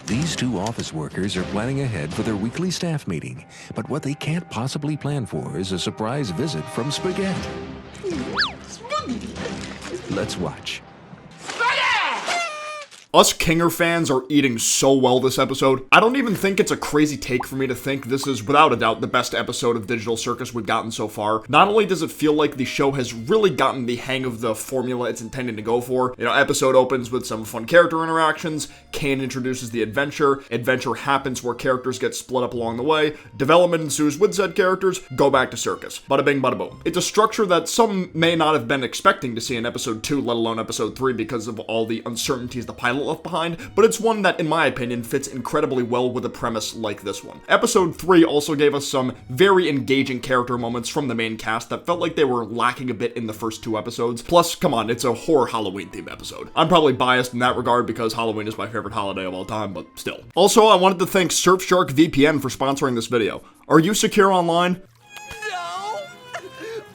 These two office workers are planning ahead for their weekly staff meeting, but what they can't possibly plan for is a surprise visit from Spaghetti. Let's watch. Us Kinger fans are eating so well this episode. I don't even think it's a crazy take for me to think this is without a doubt the best episode of Digital Circus we've gotten so far. Not only does it feel like the show has really gotten the hang of the formula it's intended to go for. Episode opens with some fun character interactions. Cain introduces the adventure. Adventure happens where characters get split up along the way. Development ensues with said characters. Go back to circus. Bada bing, bada boom. It's a structure that some may not have been expecting to see in episode 2, let alone episode 3, because of all the uncertainties the pilot left behind, but it's one that, in my opinion, fits incredibly well with a premise like this one. Episode 3 also gave us some very engaging character moments from the main cast that felt like they were lacking a bit in the first 2 episodes. Plus, come on, it's a horror Halloween themed episode. I'm probably biased in that regard because Halloween is my favorite holiday of all time, but still. Also, I wanted to thank Surfshark VPN for sponsoring this video. Are you secure online?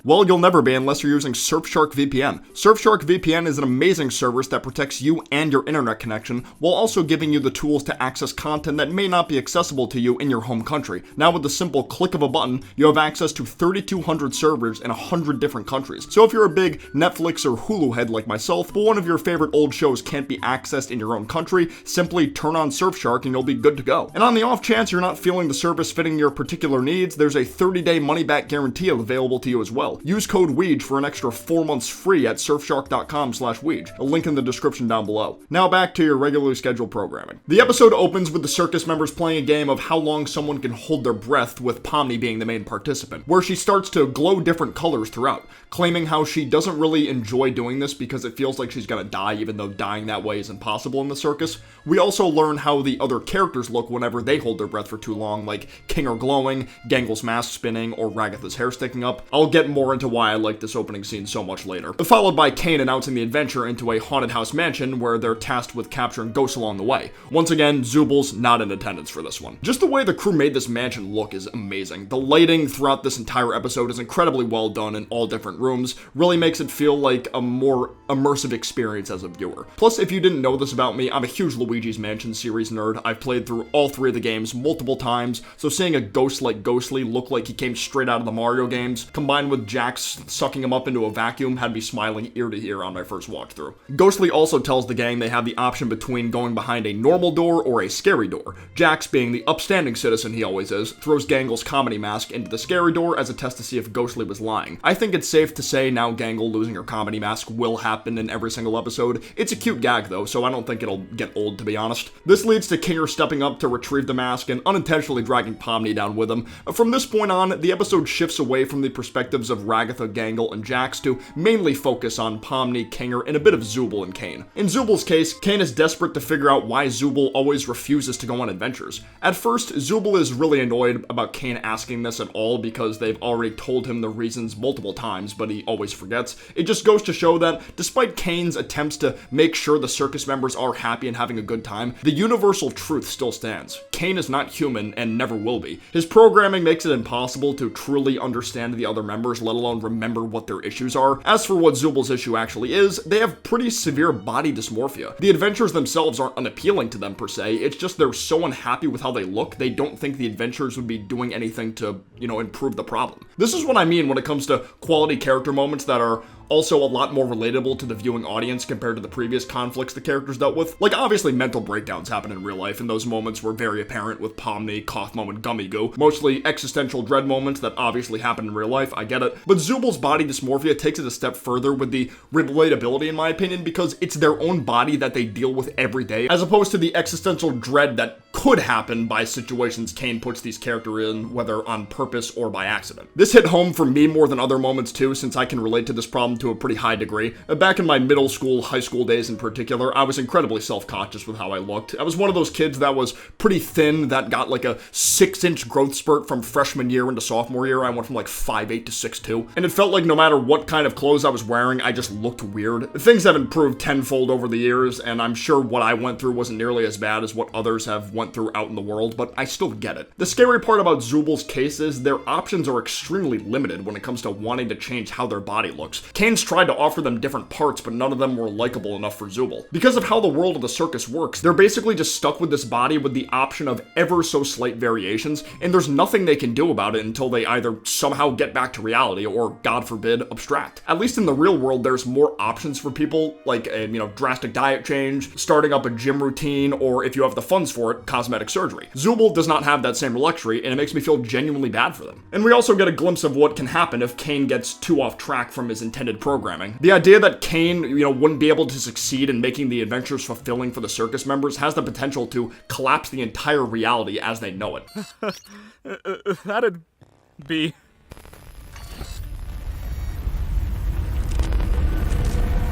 Well, you'll never be unless you're using Surfshark VPN. Surfshark VPN is an amazing service that protects you and your internet connection, while also giving you the tools to access content that may not be accessible to you in your home country. Now, with the simple click of a button, you have access to 3,200 servers in 100 different countries. So if you're a big Netflix or Hulu head like myself, but one of your favorite old shows can't be accessed in your own country, simply turn on Surfshark and you'll be good to go. And on the off chance you're not feeling the service fitting your particular needs, there's a 30-day money-back guarantee available to you as well. Use code WEEJ for an extra 4 months free at surfshark.com/WEEJ, a link in the description down below. Now back to your regularly scheduled programming. The episode opens with the circus members playing a game of how long someone can hold their breath, with Pomni being the main participant, where she starts to glow different colors throughout, claiming how she doesn't really enjoy doing this because it feels like she's gonna die, even though dying that way is impossible in the circus. We also learn how the other characters look whenever they hold their breath for too long, like Kinger glowing, Gangle's mask spinning, or Ragatha's hair sticking up. I'll get more into why I like this opening scene so much later. Followed by Cain announcing the adventure into a haunted house mansion where they're tasked with capturing ghosts along the way. Once again, Zoobles not in attendance for this one. Just the way the crew made this mansion look is amazing. The lighting throughout this entire episode is incredibly well done in all different rooms, really makes it feel like a more immersive experience as a viewer. Plus, if you didn't know this about me, I'm a huge Luigi's Mansion series nerd. I've played through all 3 of the games multiple times, so seeing a ghost like Ghostly look like he came straight out of the Mario games, combined with Jax sucking him up into a vacuum, had me smiling ear to ear on my first watch through. Ghostly also tells the gang they have the option between going behind a normal door or a scary door. Jax, being the upstanding citizen he always is, throws Gangle's comedy mask into the scary door as a test to see if Ghostly was lying. I think it's safe to say now Gangle losing her comedy mask will happen in every single episode. It's a cute gag though, so I don't think it'll get old, to be honest. This leads to Kinger stepping up to retrieve the mask and unintentionally dragging Pomni down with him. From this point on, the episode shifts away from the perspectives of Ragatha, Gangle, and Jax to mainly focus on Pomni, Kinger, and a bit of Zooble and Cain. In Zooble's case, Cain is desperate to figure out why Zooble always refuses to go on adventures. At first, Zooble is really annoyed about Cain asking this at all because they've already told him the reasons multiple times, but he always forgets. It just goes to show that, despite Cain's attempts to make sure the circus members are happy and having a good time, the universal truth still stands. Cain is not human and never will be. His programming makes it impossible to truly understand the other members, let alone remember what their issues are. As for what Zooble's issue actually is, they have pretty severe body dysmorphia. The adventures themselves aren't unappealing to them per se, it's just they're so unhappy with how they look, they don't think the adventures would be doing anything to, improve the problem. This is what I mean when it comes to quality character moments that are also a lot more relatable to the viewing audience compared to the previous conflicts the characters dealt with. Like, obviously mental breakdowns happen in real life, and those moments were very apparent with Pomni, Kaufmo, and Gummy Goo. Mostly existential dread moments that obviously happen in real life, I get it. But Zooble's body dysmorphia takes it a step further with the relatability, in my opinion, because it's their own body that they deal with every day, as opposed to the existential dread that could happen by situations Cain puts these characters in, whether on purpose or by accident. This hit home for me more than other moments too, since I can relate to this problem to a pretty high degree. Back in my middle school, high school days in particular, I was incredibly self-conscious with how I looked. I was one of those kids that was pretty thin, that got like a 6-inch growth spurt from freshman year into sophomore year. I went from like 5'8" to 6'2", and it felt like no matter what kind of clothes I was wearing, I just looked weird. Things have improved tenfold over the years, and I'm sure what I went through wasn't nearly as bad as what others have went went through out in the world, but I still get it. The scary part about Zubal's case is their options are extremely limited when it comes to wanting to change how their body looks. Kane's tried to offer them different parts, but none of them were likable enough for Zubal. Because of how the world of the circus works, they're basically just stuck with this body with the option of ever so slight variations, and there's nothing they can do about it until they either somehow get back to reality or, God forbid, abstract. At least in the real world, there's more options for people, like a, drastic diet change, starting up a gym routine, or if you have the funds for it, cosmetic surgery. Zubal does not have that same luxury, and it makes me feel genuinely bad for them. And we also get a glimpse of what can happen if Kane gets too off track from his intended programming. The idea that Kane, wouldn't be able to succeed in making the adventures fulfilling for the circus members has the potential to collapse the entire reality as they know it. That'd be...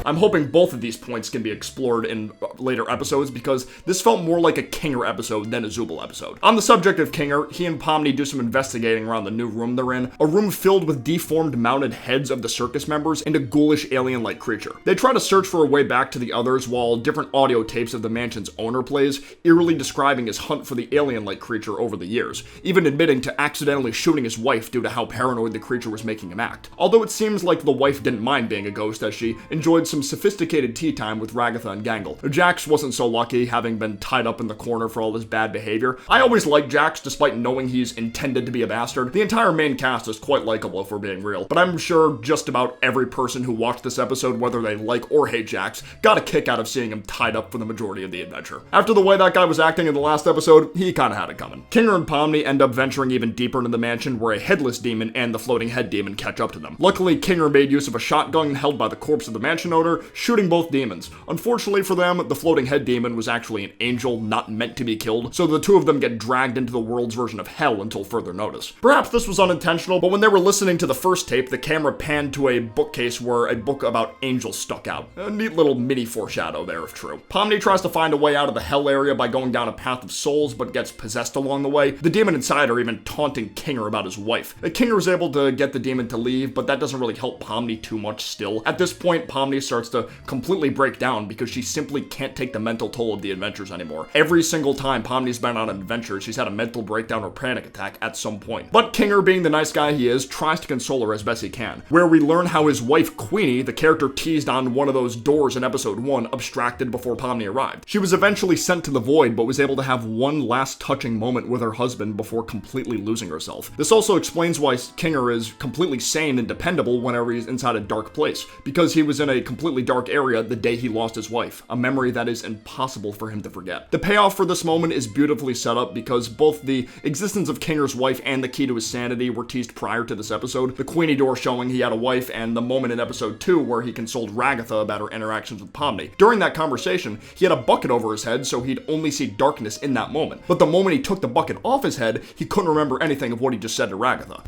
I'm hoping both of these points can be explored in later episodes because this felt more like a Kinger episode than a Zubal episode. On the subject of Kinger, he and Pomni do some investigating around the new room they're in, a room filled with deformed mounted heads of the circus members and a ghoulish alien-like creature. They try to search for a way back to the others while different audio tapes of the mansion's owner plays, eerily describing his hunt for the alien-like creature over the years, even admitting to accidentally shooting his wife due to how paranoid the creature was making him act. Although it seems like the wife didn't mind being a ghost as she enjoyed some sophisticated tea time with Ragatha and Gangle. Jax wasn't so lucky, having been tied up in the corner for all his bad behavior. I always liked Jax, despite knowing he's intended to be a bastard. The entire main cast is quite likable if we're being real, but I'm sure just about every person who watched this episode, whether they like or hate Jax, got a kick out of seeing him tied up for the majority of the adventure. After the way that guy was acting in the last episode, he kinda had it coming. Kinger and Pomni end up venturing even deeper into the mansion where a headless demon and the floating head demon catch up to them. Luckily, Kinger made use of a shotgun held by the corpse of the mansion owner, shooting both demons. Unfortunately for them, the floating head demon was actually an angel not meant to be killed, so the two of them get dragged into the world's version of hell until further notice. Perhaps this was unintentional, but when they were listening to the first tape, the camera panned to a bookcase where a book about angels stuck out. A neat little mini foreshadow there if true. Pomni tries to find a way out of the hell area by going down a path of souls, but gets possessed along the way. The demon inside are even taunting Kinger about his wife. Kinger is able to get the demon to leave, but that doesn't really help Pomni too much still. At this point, Pomni starts to completely break down because she simply can't take the mental toll of the adventures anymore. Every single time Pomni's been on an adventure, she's had a mental breakdown or panic attack at some point. But Kinger, being the nice guy he is, tries to console her as best he can, where we learn how his wife Queenie, the character teased on one of those doors in episode 1, abstracted before Pomni arrived. She was eventually sent to the void, but was able to have one last touching moment with her husband before completely losing herself. This also explains why Kinger is completely sane and dependable whenever he's inside a dark place, because he was in a completely dark area the day he lost his wife, a memory that is impossible for him to forget. The payoff for this moment is beautifully set up because both the existence of Kinger's wife and the key to his sanity were teased prior to this episode, the Queenie door showing he had a wife, and the moment in episode 2 where he consoled Ragatha about her interactions with Pomni. During that conversation, he had a bucket over his head so he'd only see darkness in that moment, but the moment he took the bucket off his head, he couldn't remember anything of what he just said to Ragatha.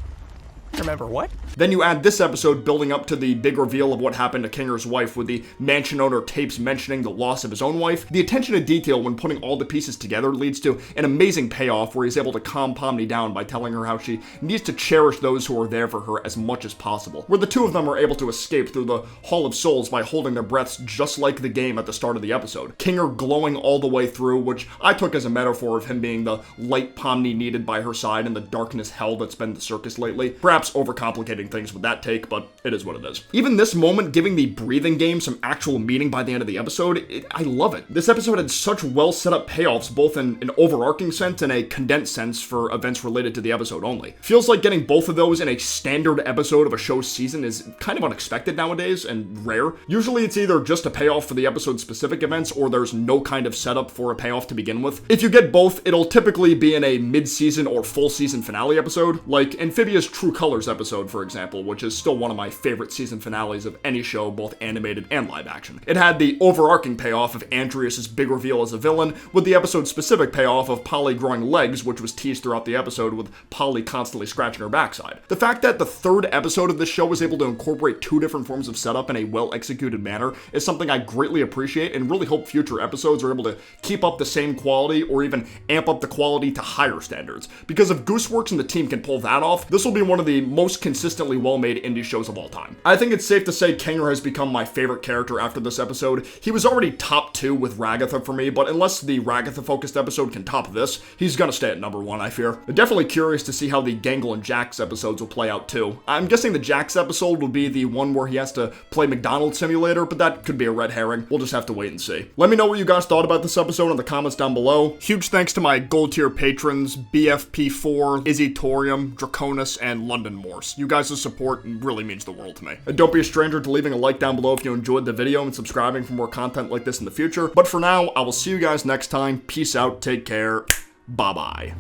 Remember what? Then you add this episode building up to the big reveal of what happened to Kinger's wife with the mansion owner tapes mentioning the loss of his own wife. The attention to detail when putting all the pieces together leads to an amazing payoff where he's able to calm Pomni down by telling her how she needs to cherish those who are there for her as much as possible. Where the two of them are able to escape through the Hall of Souls by holding their breaths just like the game at the start of the episode. Kinger glowing all the way through, which I took as a metaphor of him being the light Pomni needed by her side in the darkness hell that's been the circus lately. Perhaps overcomplicating things with that take, but it is what it is. Even this moment giving the breathing game some actual meaning by the end of the episode, I love it. This episode had such well set up payoffs, both in an overarching sense and a condensed sense for events related to the episode only. Feels like getting both of those in a standard episode of a show's season is kind of unexpected nowadays and rare. Usually it's either just a payoff for the episode's specific events or there's no kind of setup for a payoff to begin with. If you get both, it'll typically be in a mid-season or full season finale episode, like Amphibia's True Colors episode, for example, which is still one of my favorite season finales of any show, both animated and live action. It had the overarching payoff of Andreas' big reveal as a villain, with the episode-specific payoff of Polly growing legs, which was teased throughout the episode with Polly constantly scratching her backside. The fact that the third episode of this show was able to incorporate two different forms of setup in a well-executed manner is something I greatly appreciate and really hope future episodes are able to keep up the same quality or even amp up the quality to higher standards. Because if Gooseworks and the team can pull that off, this will be one of the most consistently well-made indie shows of all time. I think it's safe to say Kanger has become my favorite character after this episode. He was already top 2 with Ragatha for me, but unless the Ragatha-focused episode can top this, he's gonna stay at number 1, I fear. I'm definitely curious to see how the Gangle and Jax episodes will play out too. I'm guessing the Jax episode will be the one where he has to play McDonald's Simulator, but that could be a red herring. We'll just have to wait and see. Let me know what you guys thought about this episode in the comments down below. Huge thanks to my gold tier patrons, BFP4, Izzy Torium, Draconis, and London Morse. You guys' support really means the world to me. And don't be a stranger to leaving a like down below if you enjoyed the video and subscribing for more content like this in the future. But for now, I will see you guys next time. Peace out, take care, bye-bye.